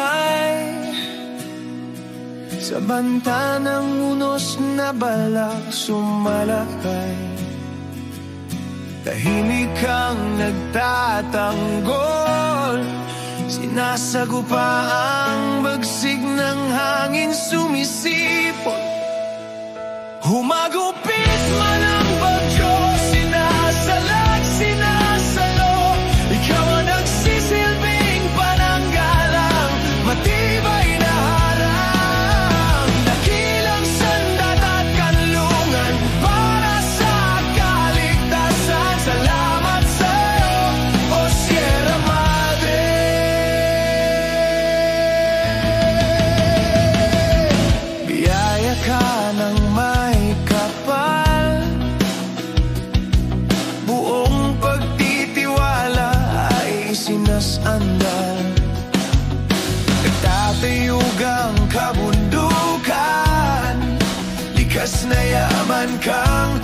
buhay sa banta ng unos na balak sumalakay. Tahimik kang nagtatanggol, sinasagupa ang bagsik ng hangin sumisipot. Humagupit man ang bagyo, sinasalag, sinasalo. Ikaw ang nagsisilbing pananggalang, matibay na harang. Dakilang sandat at kanlungan para sa kaligtasan. Salamat sa'yo, O Sierra Madre. Biyaya ka ng may kapal, buong pagtitiwala ay sinasandal. Nagtatayugang kabundukan, likas na yaman kang